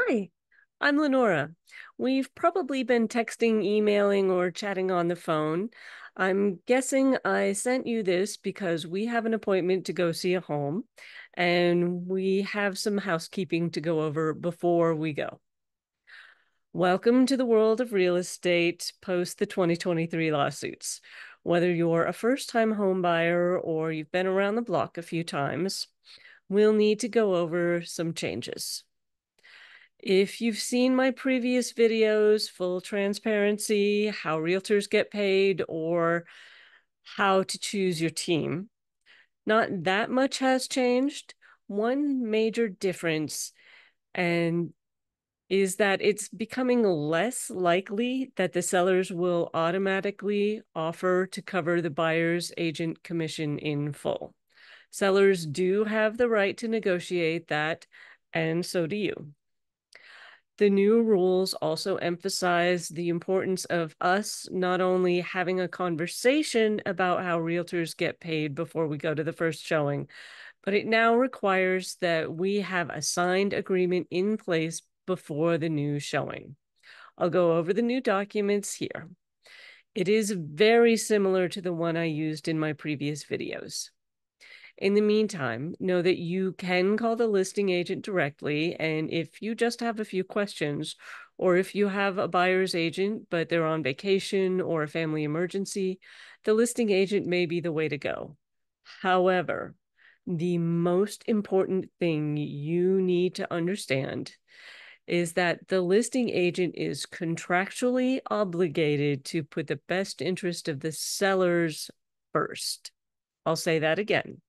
Hi, I'm Lenora. We've probably been texting, emailing, or chatting on the phone. I'm guessing I sent you this because we have an appointment to go see a home, and we have some housekeeping to go over before we go. Welcome to the world of real estate post the 2023 lawsuits. Whether you're a first-time home buyer or you've been around the block a few times, we'll need to go over some changes. If you've seen my previous videos, full transparency, how realtors get paid, or how to choose your team, not that much has changed. One major difference and is that it's becoming less likely that the sellers will automatically offer to cover the buyer's agent commission in full. Sellers do have the right to negotiate that, and so do you. The new rules also emphasize the importance of us not only having a conversation about how realtors get paid before we go to the first showing, but it now requires that we have a signed agreement in place before the new showing. I'll go over the new documents here. It is very similar to the one I used in my previous videos. In the meantime, know that you can call the listing agent directly, and if you just have a few questions, or if you have a buyer's agent, but they're on vacation or a family emergency, the listing agent may be the way to go. However, the most important thing you need to understand is that the listing agent is contractually obligated to put the best interest of the sellers first. I'll say that again.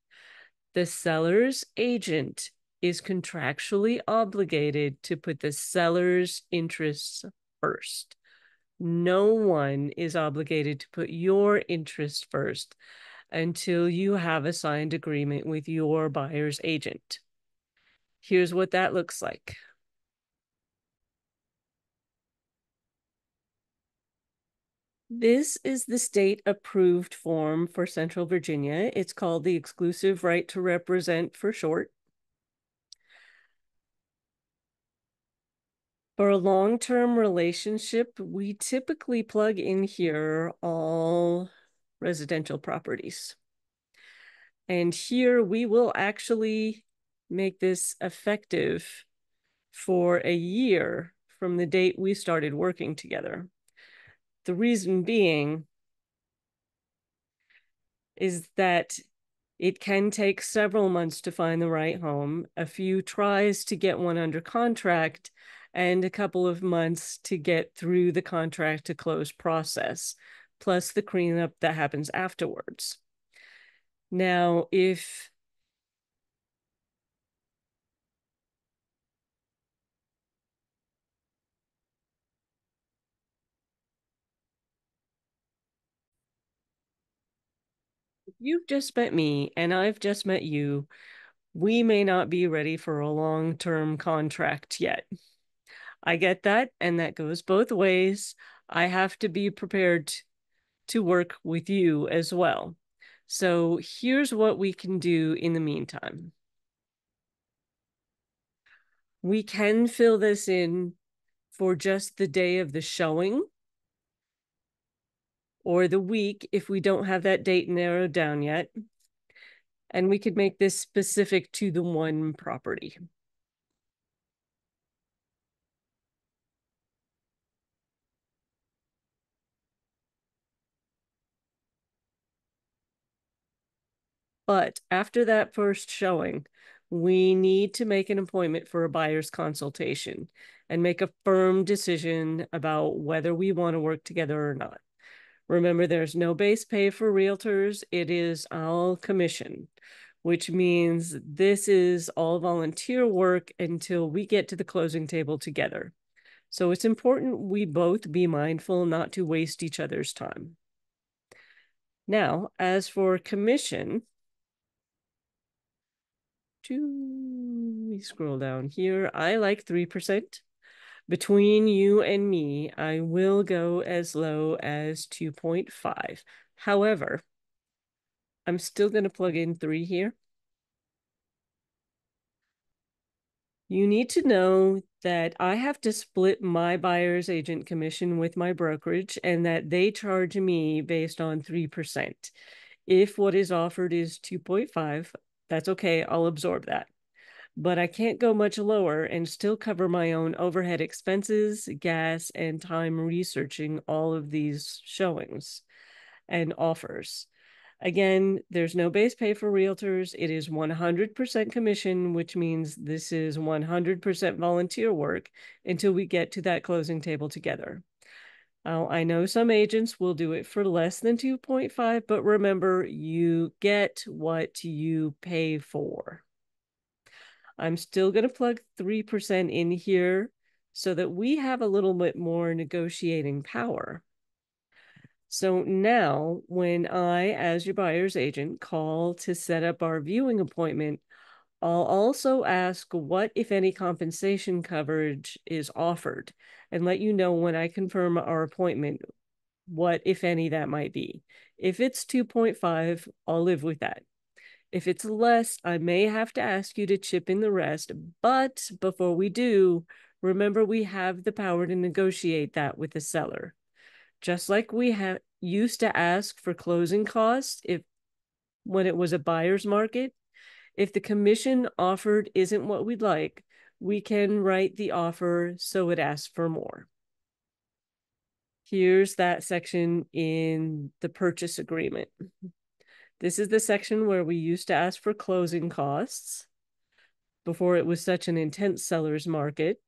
The seller's agent is contractually obligated to put the seller's interests first. No one is obligated to put your interest first until you have a signed agreement with your buyer's agent. Here's what that looks like. This is the state-approved form for Central Virginia. It's called the Exclusive Right to Represent for short. For a long-term relationship, we typically plug in here all residential properties. And here we will actually make this effective for a year from the date we started working together. The reason being is that it can take several months to find the right home, a few tries to get one under contract, and a couple of months to get through the contract to close process, plus the cleanup that happens afterwards. Now, if you've just met me and I've just met you, we may not be ready for a long-term contract yet. I get that, and that goes both ways. I have to be prepared to work with you as well. So here's what we can do in the meantime. We can fill this in for just the day of the showing or the week if we don't have that date narrowed down yet. And we could make this specific to the one property. But after that first showing, we need to make an appointment for a buyer's consultation and make a firm decision about whether we want to work together or not. Remember, there's no base pay for realtors. It is all commission, which means this is all volunteer work until we get to the closing table together. So it's important we both be mindful not to waste each other's time. Now, as for commission, we scroll down here. I like 3%. Between you and me, I will go as low as 2.5. However, I'm still going to plug in 3 here. You need to know that I have to split my buyer's agent commission with my brokerage and that they charge me based on 3%. If what is offered is 2.5, that's okay. I'll absorb that. But I can't go much lower and still cover my own overhead expenses, gas, and time researching all of these showings and offers. Again, there's no base pay for realtors. It is 100% commission, which means this is 100% volunteer work until we get to that closing table together. I know some agents will do it for less than 2.5, but remember, you get what you pay for. I'm still going to plug 3% in here so that we have a little bit more negotiating power. So now, when I, as your buyer's agent, call to set up our viewing appointment, I'll also ask what, if any, compensation coverage is offered and let you know when I confirm our appointment, what, if any, that might be. If it's 2.5, I'll live with that. If it's less, I may have to ask you to chip in the rest. But before we do, remember we have the power to negotiate that with the seller. Just like we have used to ask for closing costs when it was a buyer's market, if the commission offered isn't what we'd like, we can write the offer so it asks for more. Here's that section in the purchase agreement. This is the section where we used to ask for closing costs before it was such an intense seller's market,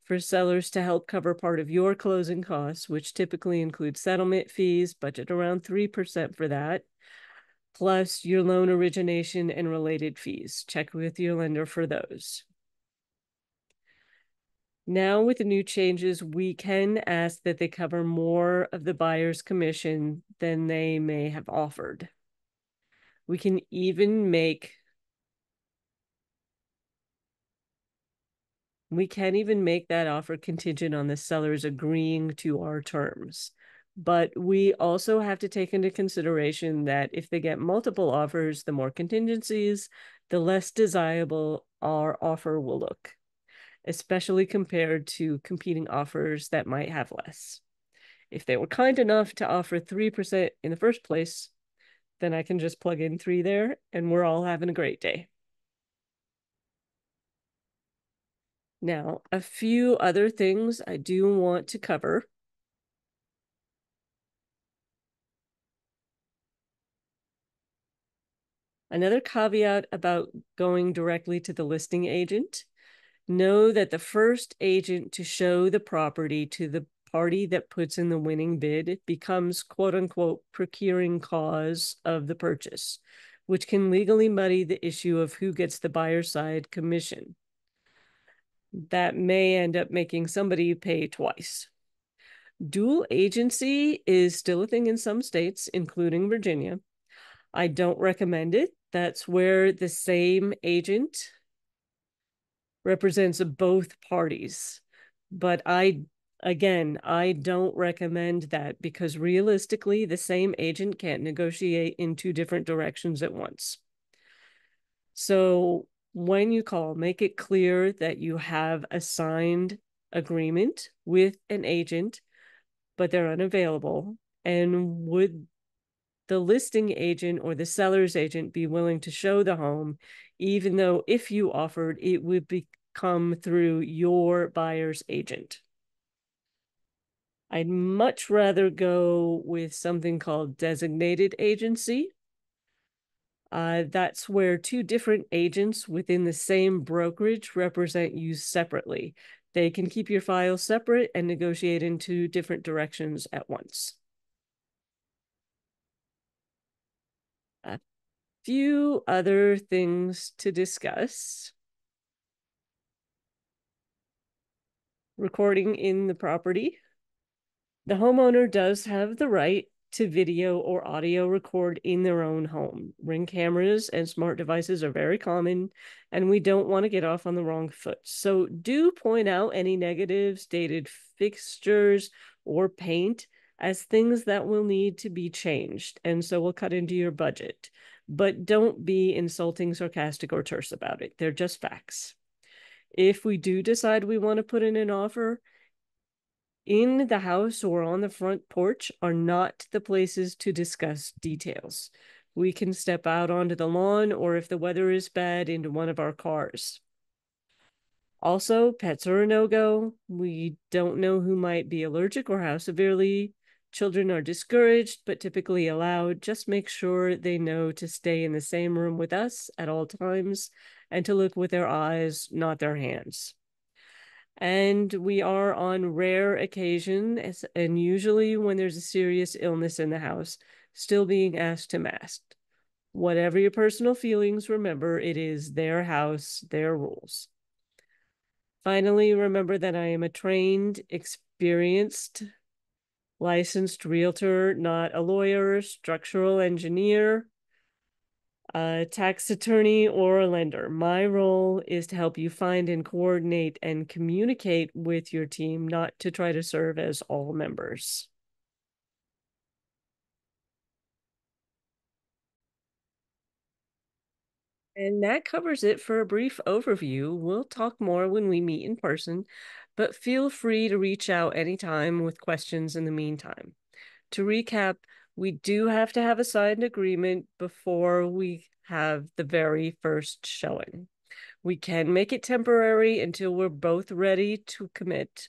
for sellers to help cover part of your closing costs, which typically include settlement fees, budget around 3% for that, plus your loan origination and related fees. Check with your lender for those. Now, with the new changes, we can ask that they cover more of the buyer's commission than they may have offered. We can even make that offer contingent on the sellers agreeing to our terms. But we also have to take into consideration that if they get multiple offers, the more contingencies, the less desirable our offer will look, especially compared to competing offers that might have less. If they were kind enough to offer 3% in the first place, then I can just plug in 3 there and we're all having a great day. Now, a few other things I do want to cover. Another caveat about going directly to the listing agent: know that the first agent to show the property to the party that puts in the winning bid becomes quote unquote procuring cause of the purchase, which can legally muddy the issue of who gets the buyer side commission. That may end up making somebody pay twice. Dual agency is still a thing in some states, including Virginia. I don't recommend it. That's where the same agent represents both parties. But I don't recommend that because realistically, the same agent can't negotiate in 2 different directions at once. So when you call, make it clear that you have a signed agreement with an agent, but they're unavailable. And would the listing agent or the seller's agent be willing to show the home, even though if you offered, it would come through your buyer's agent? I'd much rather go with something called designated agency. That's where 2 different agents within the same brokerage represent you separately. They can keep your files separate and negotiate in 2 different directions at once. A few other things to discuss. Recording in the property. The homeowner does have the right to video or audio record in their own home. Ring cameras and smart devices are very common, and we don't want to get off on the wrong foot. So do point out any negatives, dated fixtures, or paint as things that will need to be changed, and so we'll cut into your budget. But don't be insulting, sarcastic, or terse about it. They're just facts. If we do decide we want to put in an offer, in the house or on the front porch are not the places to discuss details. We can step out onto the lawn, or if the weather is bad, into one of our cars. Also, pets are a no-go. We don't know who might be allergic or how severely. Children are discouraged, but typically allowed. Just make sure they know to stay in the same room with us at all times and to look with their eyes, not their hands. And we are on rare occasion, and usually when there's a serious illness in the house, still being asked to mask. Whatever your personal feelings, remember it is their house, their rules. Finally, remember that I am a trained, experienced, licensed realtor, not a lawyer, structural engineer, a tax attorney, or a lender. My role is to help you find and coordinate and communicate with your team, not to try to serve as all members. And that covers it for a brief overview. We'll talk more when we meet in person, but feel free to reach out anytime with questions in the meantime. To recap, we do have to have a signed agreement before we have the very first showing. We can make it temporary until we're both ready to commit.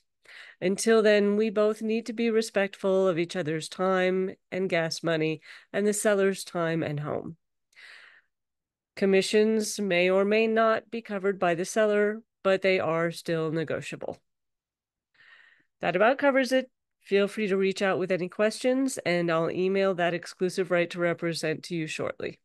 Until then, we both need to be respectful of each other's time and gas money and the seller's time and home. Commissions may or may not be covered by the seller, but they are still negotiable. That about covers it. Feel free to reach out with any questions, and I'll email that exclusive right to represent to you shortly.